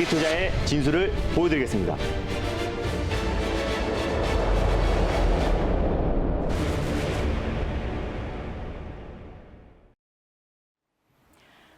장기투자의 진수를 보여드리겠습니다.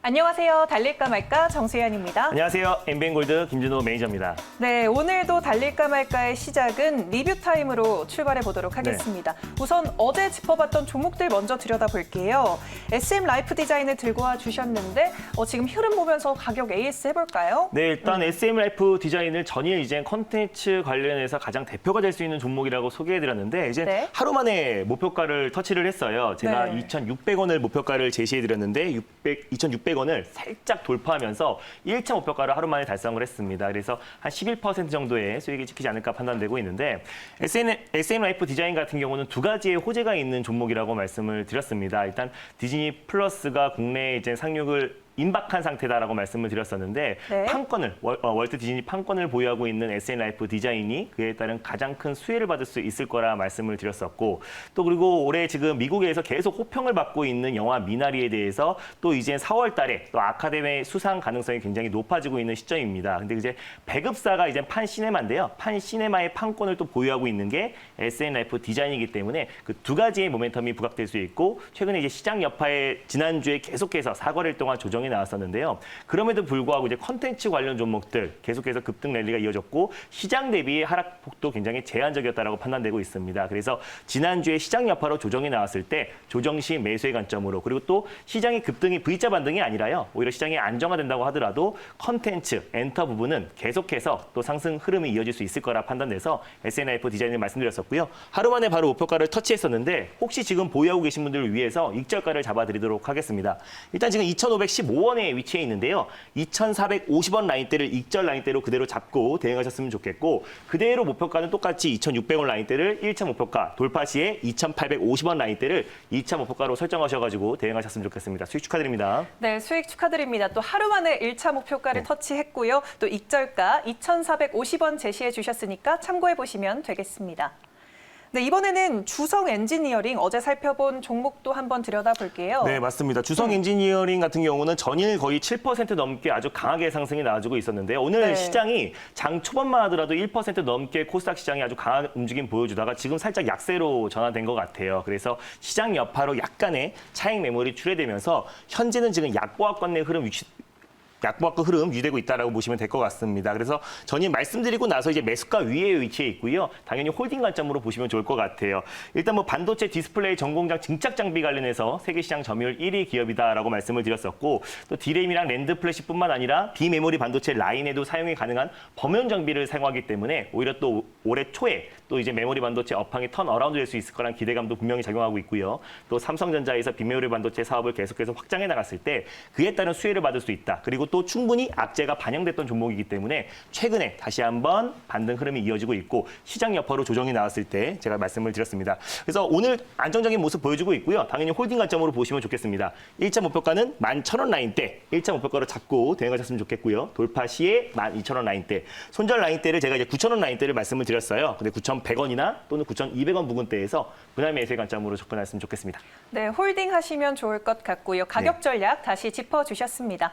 안녕하세요. 달릴까 말까 정수현입니다. 안녕하세요. 엠비엔골드 김준호 매니저입니다. 네, 오늘도 달릴까 말까의 시작은 리뷰 타임으로 출발해 보도록 하겠습니다. 우선 어제 짚어봤던 종목들 먼저 들여다볼게요. SM 라이프 디자인을 들고 와 주셨는데 지금 흐름 보면서 가격 AS 해볼까요? 네, 일단 SM 라이프 디자인을 전일 이제 컨텐츠 관련해서 가장 대표가 될 수 있는 종목이라고 소개해드렸는데 이제 네. 하루 만에 목표가를 터치를 했어요. 제가 네. 2,600원을 목표가를 제시해드렸는데 2,600원을 살짝 돌파하면서 1차 목표가를 하루 만에 달성을 했습니다. 그래서 한 11% 정도의 수익이 찍히지 않을까 판단되고 있는데 SM 라이프 디자인 같은 경우는 두 가지의 호재가 있는 종목이라고 말씀을 드렸습니다. 일단 디즈니 플러스가 국내에 이제 상륙을 임박한 상태다라고 말씀을 드렸었는데 네. 판권을 월트 디즈니 판권을 보유하고 있는 SM 라이프 디자인이 그에 따른 가장 큰 수혜를 받을 수 있을 거라 말씀을 드렸었고 또 그리고 올해 지금 미국에서 계속 호평을 받고 있는 영화 미나리에 대해서 또 이제 4월 달에 또 아카데미 수상 가능성이 굉장히 높아지고 있는 시점입니다. 근데 이제 배급사가 이제 판시네마인데요. 판시네마의 판권을 또 보유하고 있는 게 SM 라이프 디자인이기 때문에 그 두 가지의 모멘텀이 부각될 수 있고 최근에 이제 시장 여파에 지난주에 계속해서 4거래일 동안 조정이 나왔었는데요. 그럼에도 불구하고 이제 컨텐츠 관련 종목들 계속해서 급등 랠리가 이어졌고 시장 대비 하락폭도 굉장히 제한적이었다라고 판단되고 있습니다. 그래서 지난주에 시장 여파로 조정이 나왔을 때 조정 시 매수의 관점으로 그리고 또 시장의 급등이 V자 반등이 아니라요. 오히려 시장이 안정화된다고 하더라도 컨텐츠, 엔터 부분은 계속해서 또 상승 흐름이 이어질 수 있을 거라 판단돼서 SNIF 디자인을 말씀드렸었고요. 하루 만에 바로 목표가를 터치했었는데 혹시 지금 보유하고 계신 분들을 위해서 익절가를 잡아드리도록 하겠습니다. 일단 지금 2,515원에 위치해 있는데요. 2,450원 라인대를 익절 라인대로 그대로 잡고 대응하셨으면 좋겠고 그대로 목표가는 똑같이 2,600원 라인대를 1차 목표가 돌파 시에 2,850원 라인대를 2차 목표가로 설정하셔가지고 대응하셨으면 좋겠습니다. 수익 축하드립니다. 네, 수익 축하드립니다. 또 하루 만에 1차 목표가를 네. 터치했고요. 또 익절가 2,450원 제시해 주셨으니까 참고해 보시면 되겠습니다. 네, 이번에는 주성 엔지니어링 어제 살펴본 종목도 한번 들여다볼게요. 네, 맞습니다. 주성 엔지니어링 같은 경우는 전일 거의 7% 넘게 아주 강하게 상승이 나와주고 있었는데요. 오늘 네. 시장이 장 초반만 하더라도 1% 넘게 코스닥 시장이 아주 강한 움직임 보여주다가 지금 살짝 약세로 전환된 것 같아요. 그래서 시장 여파로 약간의 차익 매물이 출회되면서 현재는 지금 약보합권 내 약보합권 흐름 유지되고 있다라고 보시면 될 것 같습니다. 그래서 전일 말씀드리고 나서 이제 매수가 위에 위치해 있고요. 당연히 홀딩 관점으로 보시면 좋을 것 같아요. 일단 뭐 반도체 디스플레이 전공장 증착 장비 관련해서 세계 시장 점유율 1위 기업이다라고 말씀을 드렸었고 또 디램이랑 랜드 플래시뿐만 아니라 비메모리 반도체 라인에도 사용이 가능한 범용 장비를 사용하기 때문에 오히려 또 올해 초에 또 이제 메모리 반도체 업황이 턴 어라운드 될 수 있을 거란 기대감도 분명히 작용하고 있고요. 또 삼성전자에서 비메모리 반도체 사업을 계속해서 확장해 나갔을 때 그에 따른 수혜를 받을 수 있다. 그리고 또 충분히 악재가 반영됐던 종목이기 때문에 최근에 다시 한번 반등 흐름이 이어지고 있고 시장 여파로 조정이 나왔을 때 제가 말씀을 드렸습니다. 그래서 오늘 안정적인 모습 보여주고 있고요. 당연히 홀딩 관점으로 보시면 좋겠습니다. 1차 목표가는 11,000원 라인대 1차 목표가로 잡고 대응하셨으면 좋겠고요. 돌파 시에 12,000원 라인대 손절 라인대를 제가 이제 9,000원 라인대를 말씀을 드렸어요. 근데 9,100원이나 또는 9,200원 부근대에서 분할 매수의 관점으로 접근하셨으면 좋겠습니다. 네, 홀딩 하시면 좋을 것 같고요. 가격 전략 다시 짚어주셨습니다.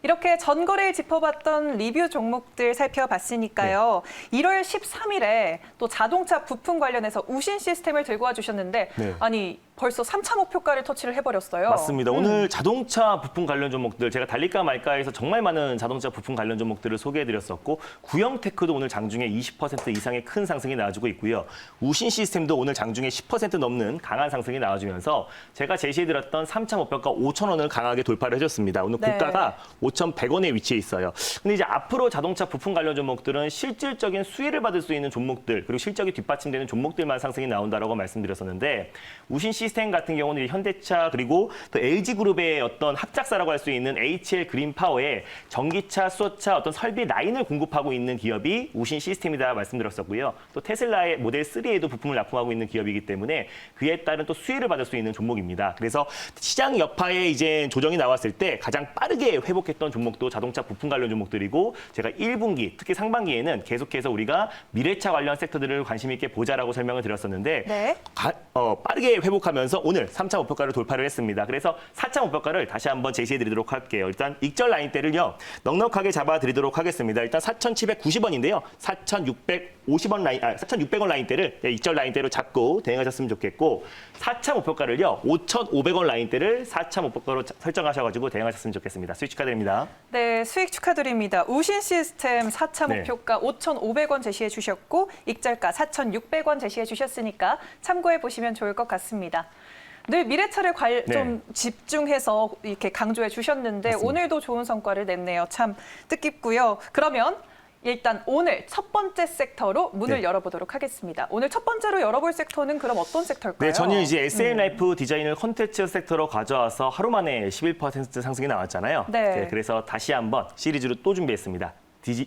이렇게 전거래일 짚어봤던 리뷰 종목들 살펴봤으니까요. 1월 13일에 또 자동차 부품 관련해서 우신 시스템을 들고 와주셨는데 네. 아니 벌써 3차 목표가를 터치를 해버렸어요. 맞습니다. 오늘 자동차 부품 관련 종목들 제가 달릴까 말까해서 정말 많은 자동차 부품 관련 종목들을 소개해드렸었고 구형테크도 오늘 장중에 20% 이상의 큰 상승이 나와주고 있고요. 우신 시스템도 오늘 장중에 10% 넘는 강한 상승이 나와주면서 제가 제시해드렸던 3차 목표가 5,000원을 강하게 돌파를 해줬습니다. 오늘 네. 고가가 5,100원에 위치해 있어요. 근데 이제 앞으로 자동차 부품 관련 종목들은 실질적인 수혜를 받을 수 있는 종목들 그리고 실적이 뒷받침되는 종목들만 상승이 나온다라고 말씀드렸었는데 우신 시스템 같은 경우는 현대차 그리고 또 LG그룹의 어떤 합작사라고 할 수 있는 HL 그린파워에 전기차, 수소차 어떤 설비 라인을 공급하고 있는 기업이 우신 시스템이다 말씀드렸었고요. 또 테슬라의 모델 3에도 부품을 납품하고 있는 기업이기 때문에 그에 따른 또 수혜를 받을 수 있는 종목입니다. 그래서 시장 여파에 이제 조정이 나왔을 때 가장 빠르게 회복했던 종목도 자동차 부품 관련 종목들이고 제가 1분기 특히 상반기에는 계속해서 우리가 미래차 관련 섹터들을 관심 있게 보자라고 설명을 드렸었는데 네. 빠르게 회복하면서 기록하면서 오늘 3차 목표가를 돌파를 했습니다. 그래서 4차 목표가를 다시 한번 제시해드리도록 할게요. 일단 익절 라인대를요. 넉넉하게 잡아드리도록 하겠습니다. 일단 4,790원인데요. 4,600원 라인대를 익절 라인대로 잡고 대응하셨으면 좋겠고 4차 목표가를요. 5,500원 라인대를 4차 목표가로 설정하셔가지고 대응하셨으면 좋겠습니다. 수익 축하드립니다. 네, 수익 축하드립니다. 우신 시스템 4차 네. 목표가 5,500원 제시해 주셨고 익절가 4,600원 제시해 주셨으니까 참고해 보시면 좋을 것 같습니다. 늘 미래차를 좀 집중해서 이렇게 강조해 주셨는데 맞습니다. 오늘도 좋은 성과를 냈네요. 참 뜻깊고요. 그러면 일단 오늘 첫 번째 섹터로 문을 열어보도록 하겠습니다. 오늘 첫 번째로 열어볼 섹터는 그럼 어떤 섹터일까요? 네, 저는 이제 SN라이프 디자인을 콘텐츠 섹터로 가져와서 하루 만에 11% 상승이 나왔잖아요. 네. 그래서 다시 한번 시리즈로 또 준비했습니다.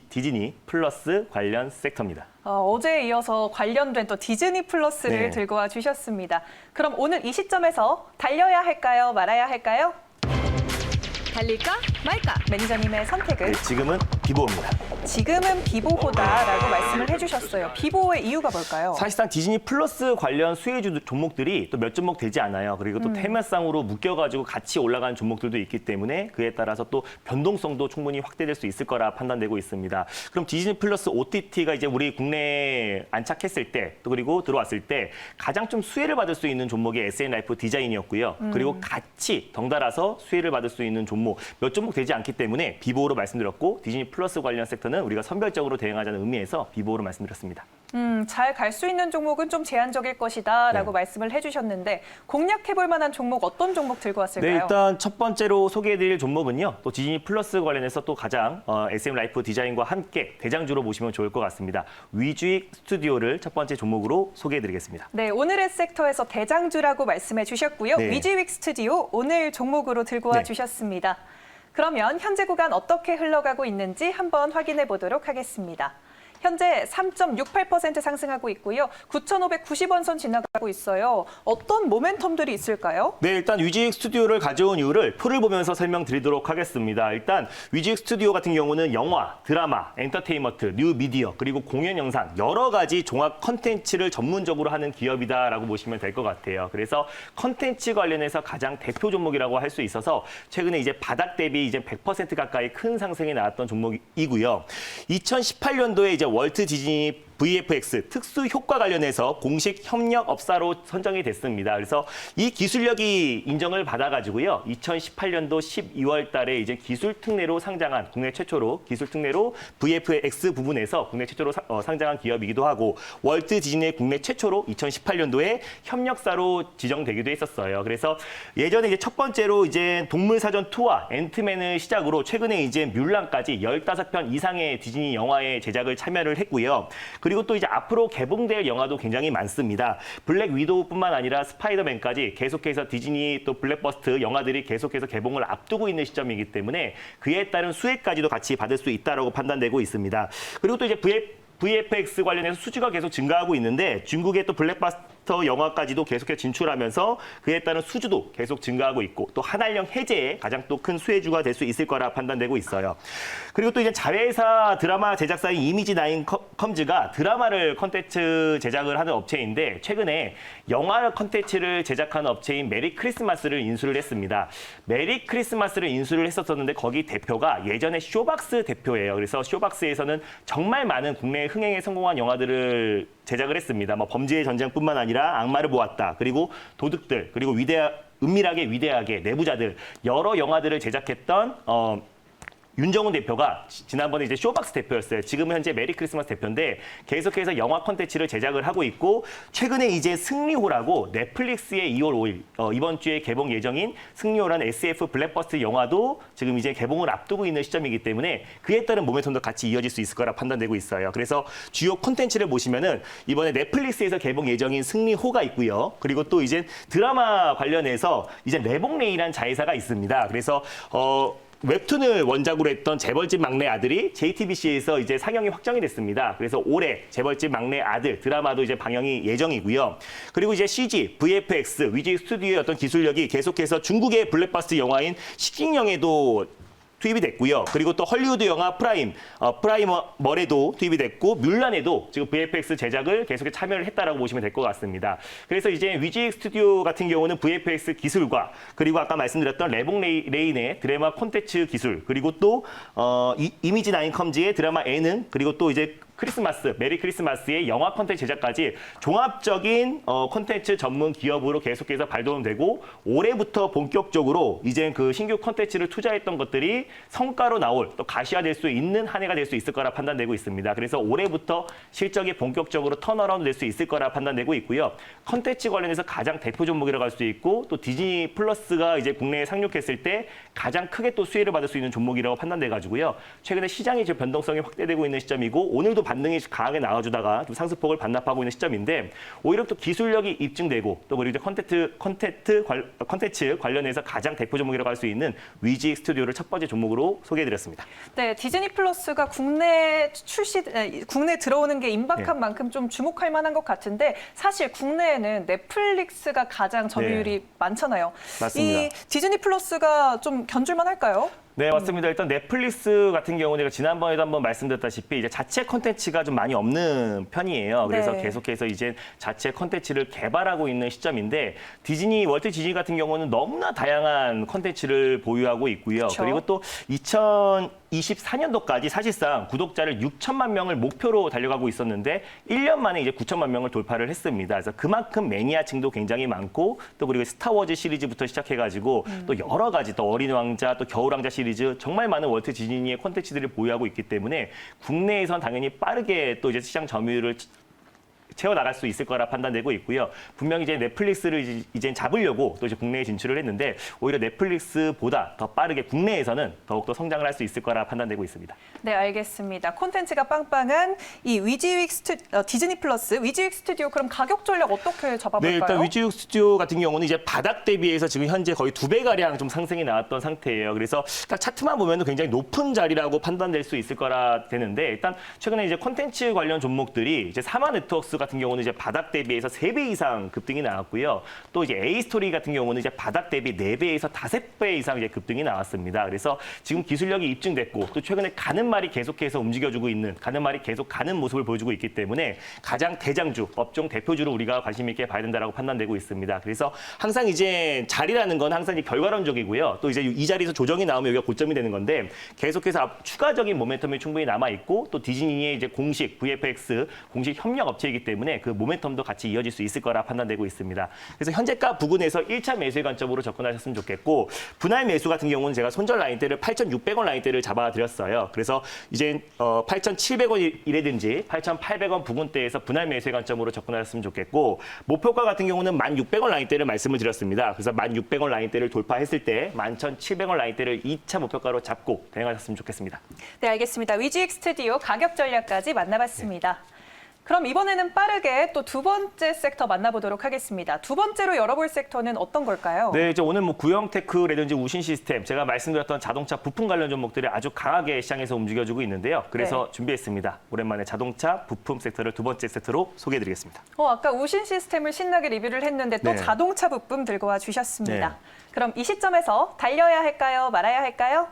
디즈니 플러스 관련 섹터입니다. 어제에 이어서 관련된 또 디즈니 플러스를 네. 들고 와 주셨습니다. 그럼 오늘 이 시점에서 달려야 할까요? 말아야 할까요? 달릴까 말까? 매니저님의 선택은? 네, 지금은 비보입니다. 지금은 비보호다라고 말씀을 해주셨어요. 비보호의 이유가 뭘까요? 사실상 디즈니 플러스 관련 수혜주 종목들이 또 몇 종목 되지 않아요. 그리고 또 테마상으로 묶여가지고 같이 올라가는 종목들도 있기 때문에 그에 따라서 또 변동성도 충분히 확대될 수 있을 거라 판단되고 있습니다. 그럼 디즈니 플러스 OTT가 이제 우리 국내에 안착했을 때 또 그리고 들어왔을 때 가장 좀 수혜를 받을 수 있는 종목이 SN라이프 디자인이었고요. 그리고 같이 덩달아서 수혜를 받을 수 있는 종목 몇 종목 되지 않기 때문에 비보호로 말씀드렸고 디즈니 플러스 관련 섹터는 우리가 선별적으로 대응하자는 의미에서 비보호로 말씀드렸습니다. 잘 갈 수 있는 종목은 좀 제한적일 것이다라고 말씀을 해주셨는데 공략해볼 만한 종목 어떤 종목 들고 왔을까요? 네, 일단 첫 번째로 소개해드릴 종목은요. 또 디즈니 플러스 관련해서 또 가장 SM라이프 디자인과 함께 대장주로 보시면 좋을 것 같습니다. 위주익 스튜디오를 첫 번째 종목으로 소개해드리겠습니다. 네, 오늘의 섹터에서 대장주라고 말씀해 주셨고요. 네. 위지윅 스튜디오 오늘 종목으로 들고 와 네. 주셨습니다. 그러면 현재 구간 어떻게 흘러가고 있는지 한번 확인해 보도록 하겠습니다. 현재 3.68% 상승하고 있고요. 9,590원 선 지나가고 있어요. 어떤 모멘텀들이 있을까요? 네, 일단 위지익 스튜디오를 가져온 이유를 표를 보면서 설명드리도록 하겠습니다. 일단 위지익 스튜디오 같은 경우는 영화, 드라마, 엔터테인먼트, 뉴 미디어, 그리고 공연 영상 여러 가지 종합 컨텐츠를 전문적으로 하는 기업이다라고 보시면 될 것 같아요. 그래서 컨텐츠 관련해서 가장 대표 종목이라고 할 수 있어서 최근에 이제 바닥 대비 이제 100% 가까이 큰 상승이 나왔던 종목이고요. 2018년도에 이제 월트 디즈니 VFX 특수 효과 관련해서 공식 협력업사로 선정이 됐습니다. 그래서 이 기술력이 인정을 받아가지고요. 2018년도 12월 달에 이제 기술 특례로 상장한 국내 최초로 기술 특례로 VFX 부분에서 국내 최초로 상장한 기업이기도 하고 월트 디즈니의 국내 최초로 2018년도에 협력사로 지정되기도 했었어요. 그래서 예전에 이제 첫 번째로 이제 동물사전 2와 앤트맨을 시작으로 최근에 이제 뮬란까지 15편 이상의 디즈니 영화에 제작을 참여를 했고요. 그리고 또 이제 앞으로 개봉될 영화도 굉장히 많습니다. 블랙 위도우뿐만 아니라 스파이더맨까지 계속해서 디즈니 또 블랙버스트 영화들이 계속해서 개봉을 앞두고 있는 시점이기 때문에 그에 따른 수혜까지도 같이 받을 수 있다라고 판단되고 있습니다. 그리고 또 이제 VFX 관련해서 수주가 계속 증가하고 있는데 중국의 또 블랙버스터 영화까지도 계속해서 진출하면서 그에 따른 수주도 계속 증가하고 있고 또 한알령 해제에 가장 또 큰 수혜주가 될 수 있을 거라 판단되고 있어요. 그리고 또 이제 자회사 드라마 제작사인 이미지9 컴즈가 드라마를 컨텐츠 제작을 하는 업체인데 최근에 영화 컨텐츠를 제작하는 업체인 메리 크리스마스를 인수를 했습니다. 메리 크리스마스를 인수를 했었는데 거기 대표가 예전에 쇼박스 대표예요. 그래서 쇼박스에서는 정말 많은 국내 흥행에 성공한 영화들을 제작을 했습니다. 뭐 범죄의 전쟁뿐만 아니라 악마를 보았다. 그리고 도둑들, 그리고 은밀하게 위대하게, 내부자들 여러 영화들을 제작했던 윤정훈 대표가 지난번에 이제 쇼박스 대표였어요. 지금은 현재 메리 크리스마스 대표인데 계속해서 영화 콘텐츠를 제작을 하고 있고 최근에 이제 승리호라고 넷플릭스의 2월 5일 이번 주에 개봉 예정인 승리호라는 SF 블랙버스트 영화도 지금 이제 개봉을 앞두고 있는 시점이기 때문에 그에 따른 모멘텀도 같이 이어질 수 있을 거라 판단되고 있어요. 그래서 주요 콘텐츠를 보시면은 이번에 넷플릭스에서 개봉 예정인 승리호가 있고요. 그리고 또 이제 드라마 관련해서 이제 레봉레이라는 자회사가 있습니다. 그래서 웹툰을 원작으로 했던 재벌집 막내 아들이 JTBC에서 이제 상영이 확정이 됐습니다. 그래서 올해 재벌집 막내 아들 드라마도 이제 방영이 예정이고요. 그리고 이제 CG, VFX, 위지 스튜디오의 어떤 기술력이 계속해서 중국의 블랙버스트 영화인 식킹영에도 투입이 됐고요. 그리고 또 헐리우드 영화 프라이머에도 투입이 됐고 뮬란에도 지금 VFX 제작을 계속해 참여를 했다라고 보시면 될 것 같습니다. 그래서 이제 위지익 스튜디오 같은 경우는 VFX 기술과 그리고 아까 말씀드렸던 레봉 레인의 드라마 콘텐츠 기술 그리고 또 이미지 나인 컴즈의 드라마 예능 그리고 또 이제 크리스마스, 메리 크리스마스의 영화 콘텐츠 제작까지 종합적인 콘텐츠 전문 기업으로 계속해서 발돋움되고 올해부터 본격적으로 이제 그 신규 콘텐츠를 투자했던 것들이 성과로 나올 또 가시화될 수 있는 한 해가 될 수 있을 거라 판단되고 있습니다. 그래서 올해부터 실적이 본격적으로 턴어라운드 될 수 있을 거라 판단되고 있고요. 콘텐츠 관련해서 가장 대표 종목이라고 할 수 있고 또 디즈니 플러스가 이제 국내에 상륙했을 때 가장 크게 또 수혜를 받을 수 있는 종목이라고 판단돼 가지고요. 최근에 시장의 지금 변동성이 확대되고 있는 시점이고 오늘도 반등이 강하게 나와주다가 좀 상승폭을 반납하고 있는 시점인데 오히려 또 기술력이 입증되고 또 그리고 이제 콘텐츠 관련해서 가장 대표 종목이라고 할 수 있는 위지익 스튜디오를 첫 번째 종목으로 소개해드렸습니다. 네, 디즈니 플러스가 국내 들어오는 게 임박한 네. 만큼 좀 주목할 만한 것 같은데 사실 국내에는 넷플릭스가 가장 점유율이 많잖아요. 맞습니다. 이 디즈니 플러스가 좀 견줄만 할까요? 네, 맞습니다. 일단 넷플릭스 같은 경우는 제가 지난번에도 한번 말씀드렸다시피 이제 자체 콘텐츠가 좀 많이 없는 편이에요. 그래서 네. 계속해서 이제 자체 콘텐츠를 개발하고 있는 시점인데 월트 디즈니 같은 경우는 너무나 다양한 콘텐츠를 보유하고 있고요. 그렇죠. 그리고 또 2024년도까지 사실상 구독자를 6천만 명을 목표로 달려가고 있었는데 1년 만에 이제 9천만 명을 돌파를 했습니다. 그래서 그만큼 매니아층도 굉장히 많고 또 그리고 스타워즈 시리즈부터 시작해가지고 또 여러 가지 또 어린 왕자 또 겨울 왕자 시리즈 정말 많은 월트 디즈니의 콘텐츠들을 보유하고 있기 때문에 국내에선 당연히 빠르게 또 이제 시장 점유율을 채워 나갈 수 있을 거라 판단되고 있고요. 분명히 이제 넷플릭스를 이제 잡으려고 또 이제 국내에 진출을 했는데 오히려 넷플릭스보다 더 빠르게 국내에서는 더욱더 성장을 할 수 있을 거라 판단되고 있습니다. 네, 알겠습니다. 콘텐츠가 빵빵한 이 디즈니 플러스 위지익 스튜디오 그럼 가격 전략 어떻게 잡아볼까요? 네, 일단 위지익 스튜디오 같은 경우는 이제 바닥 대비해서 지금 현재 거의 2배가량 좀 상승이 나왔던 상태예요. 그래서 딱 차트만 보면 굉장히 높은 자리라고 판단될 수 있을 거라 되는데 일단 최근에 이제 콘텐츠 관련 종목들이 이제 사마 네트워크스 같은 경우는 이제 바닥 대비해서 3배 이상 급등이 나왔고요. 또 이제 A-스토리 같은 경우는 이제 바닥 대비 4배에서 5배 이상 이제 급등이 나왔습니다. 그래서 지금 기술력이 입증됐고 또 최근에 가는 말이 계속해서 움직여주고 있는 가는 말이 계속 가는 모습을 보여주고 있기 때문에 가장 대장주, 업종 대표주로 우리가 관심 있게 봐야 된다라고 판단되고 있습니다. 그래서 항상 이제 자리라는 건 항상 결과론적이고요. 또 이제 이 자리에서 조정이 나오면 여기가 고점이 되는 건데 계속해서 추가적인 모멘텀이 충분히 남아 있고 또 디즈니의 이제 공식 VFX 공식 협력 업체이기 때문에 그 모멘텀도 같이 이어질 수 있을 거라 판단되고 있습니다. 그래서 현재가 부근에서 1차 매수의 관점으로 접근하셨으면 좋겠고 분할 매수 같은 경우는 제가 손절 라인대를 8,600원 라인대를 잡아드렸어요. 그래서 이제 8,700원이라든지 8,800원 부근대에서 분할 매수의 관점으로 접근하셨으면 좋겠고 목표가 같은 경우는 1,600원 라인대를 말씀을 드렸습니다. 그래서 1,600원 라인대를 돌파했을 때 11,700원 라인대를 2차 목표가로 잡고 대응하셨으면 좋겠습니다. 네, 알겠습니다. 위지익 스튜디오 가격 전략까지 만나봤습니다. 그럼 이번에는 빠르게 또 두 번째 섹터 만나보도록 하겠습니다. 두 번째로 열어볼 섹터는 어떤 걸까요? 네, 이제 오늘 뭐 구형테크라든지 우신 시스템, 제가 말씀드렸던 자동차 부품 관련 종목들이 아주 강하게 시장에서 움직여주고 있는데요. 그래서 준비했습니다. 오랜만에 자동차 부품 섹터를 두 번째 섹터로 소개해드리겠습니다. 아까 우신 시스템을 신나게 리뷰를 했는데 또 네. 자동차 부품 들고 와 주셨습니다. 네. 그럼 이 시점에서 달려야 할까요? 말아야 할까요?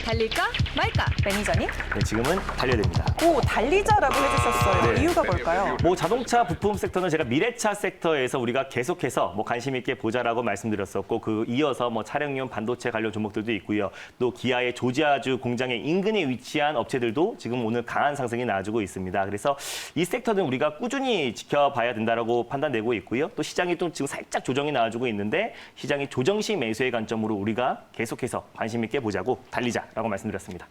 달릴까 말까? 매니저님? 네, 지금은 달려야 됩니다. 오, 달리자라고 해주셨어요. 네. 이유가 뭘까요? 뭐 자동차 부품 섹터는 제가 미래차 섹터에서 우리가 계속해서 뭐 관심 있게 보자라고 말씀드렸었고 그 이어서 뭐 차량용 반도체 관련 종목들도 있고요. 또 기아의 조지아주 공장의 인근에 위치한 업체들도 지금 오늘 강한 상승이 나와주고 있습니다. 그래서 이 섹터는 우리가 꾸준히 지켜봐야 된다라고 판단되고 있고요. 또 시장이 또 지금 살짝 조정이 나와주고 있는데 시장이 조정식 매수의 관점으로 우리가 계속해서 관심 있게 보자고 달리자라고 말씀드렸습니다.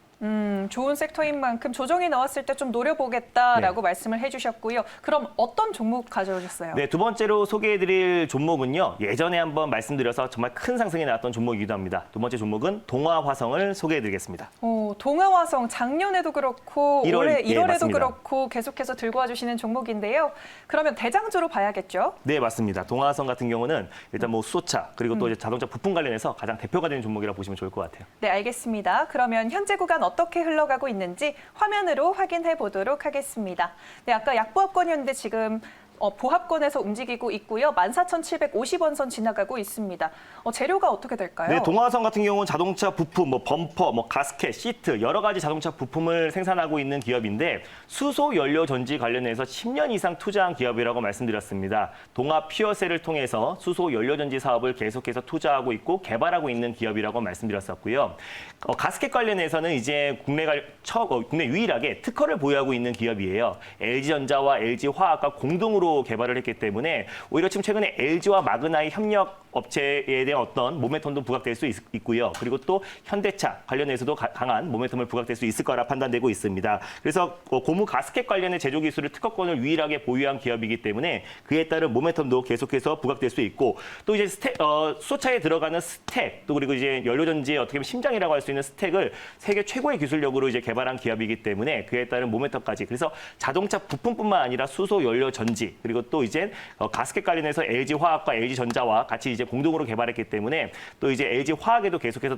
좋은 섹터인 만큼 조정이 나왔을 때 좀 노려보겠다라고 말씀을 해주셨고요. 그럼 어떤 종목 가져오셨어요? 네, 두 번째로 소개해드릴 종목은요. 예전에 한번 말씀드려서 정말 큰 상승이 나왔던 종목이기도 합니다. 두 번째 종목은 동아화성을 소개해드리겠습니다. 동아화성 작년에도 그렇고 1월, 올해 예, 1월에도 맞습니다. 그렇고 계속해서 들고 와주시는 종목인데요. 그러면 대장주로 봐야겠죠? 네, 맞습니다. 동아화성 같은 경우는 일단 뭐 수소차 그리고 또 이제 자동차 부품 관련해서 가장 대표가 되는 종목이라고 보시면 좋을 것 같아요. 네, 알겠습니다. 그러면 현재 구간 어떻게 흘러가고 있는지 화면으로 확인해 보도록 하겠습니다. 네, 아까 약보합권이었는데 지금 보합권에서 움직이고 있고요. 14,750원 선 지나가고 있습니다. 재료가 어떻게 될까요? 네, 동아화성 같은 경우는 자동차 부품, 범퍼, 가스켓, 시트 여러 가지 자동차 부품을 생산하고 있는 기업인데 수소 연료 전지 관련해서 10년 이상 투자한 기업이라고 말씀드렸습니다. 동아 퓨어셀을 통해서 수소 연료 전지 사업을 계속해서 투자하고 있고 개발하고 있는 기업이라고 말씀드렸었고요. 가스켓 관련해서는 이제 국내 유일하게 특허를 보유하고 있는 기업이에요. LG전자와 LG화학과 공동으로 개발을 했기 때문에 오히려 지금 최근에 LG와 마그나의 협력 업체에 대한 어떤 모멘텀도 부각될 수 있고요. 그리고 또 현대차 관련해서도 강한 모멘텀을 부각될 수 있을 거라 판단되고 있습니다. 그래서 고무 가스켓 관련의 제조 기술을 특허권을 유일하게 보유한 기업이기 때문에 그에 따른 모멘텀도 계속해서 부각될 수 있고 또 이제 수소차에 들어가는 스택 또 그리고 이제 연료전지의 어떻게 보면 심장이라고 할 수 있는 스택을 세계 최고의 기술력으로 이제 개발한 기업이기 때문에 그에 따른 모멘텀까지 그래서 자동차 부품뿐만 아니라 수소 연료 전지 그리고 또 이제 가스켓 관련해서 LG 화학과 LG 전자와 같이 이제 공동으로 개발했기 때문에 또 이제 LG 화학에도 계속해서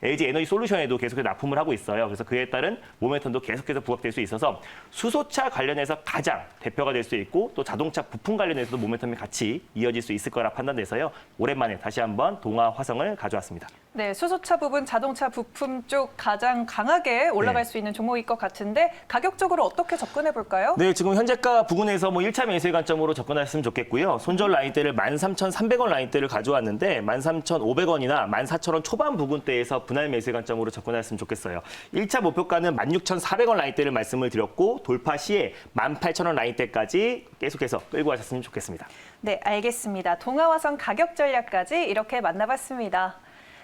LG 에너지 솔루션에도 계속해서 납품을 하고 있어요. 그래서 그에 따른 모멘텀도 계속해서 부각될 수 있어서 수소차 관련해서 가장 대표가 될 수 있고 또 자동차 부품 관련해서도 모멘텀이 같이 이어질 수 있을 거라 판단돼서요. 오랜만에 다시 한번 동아화성을 가져왔습니다. 네, 수소차 부분, 자동차 부품 쪽 가장 강하게 올라갈 네. 수 있는 종목일 것 같은데 가격적으로 어떻게 접근해 볼까요? 네, 지금 현재가 부근에서 1차 매수의 관점으로 접근하셨으면 좋겠고요. 손절 라인대를 13,300원 라인대를 가져왔는데 13,500원이나 14,000원 초반 부근대에서 분할 매수의 관점으로 접근하셨으면 좋겠어요. 1차 목표가는 16,400원 라인대를 말씀을 드렸고 돌파 시에 18,000원 라인대까지 계속해서 끌고 가셨으면 좋겠습니다. 네, 알겠습니다. 동아화성 가격 전략까지 이렇게 만나봤습니다.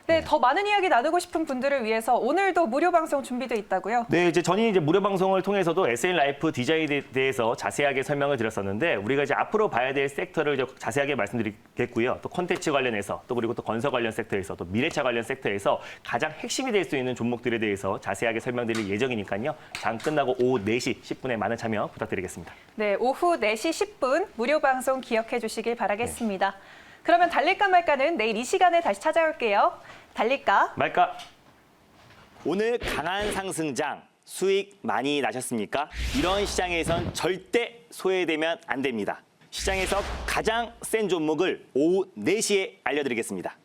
네, 더 많은 이야기 나누고 싶은 분들을 위해서 오늘도 무료 방송 준비돼 있다고요? 네, 이제 전이 무료 방송을 통해서도 SN라이프 디자인에 대해서 자세하게 설명을 드렸었는데 우리가 이제 앞으로 봐야 될 섹터를 이제 자세하게 말씀드리겠고요. 또 콘텐츠 관련해서 또 그리고 또 건설 관련 섹터에서 또 미래차 관련 섹터에서 가장 핵심이 될 수 있는 종목들에 대해서 자세하게 설명드릴 예정이니까요. 장 끝나고 오후 4시 10분에 많은 참여 부탁드리겠습니다. 네, 오후 4시 10분 무료 방송 기억해 주시길 바라겠습니다. 그러면 달릴까 말까는 내일 이 시간에 다시 찾아올게요. 달릴까? 말까? 오늘 강한 상승장 수익 많이 나셨습니까? 이런 시장에선 절대 소외되면 안 됩니다. 시장에서 가장 센 종목을 오후 4시에 알려드리겠습니다.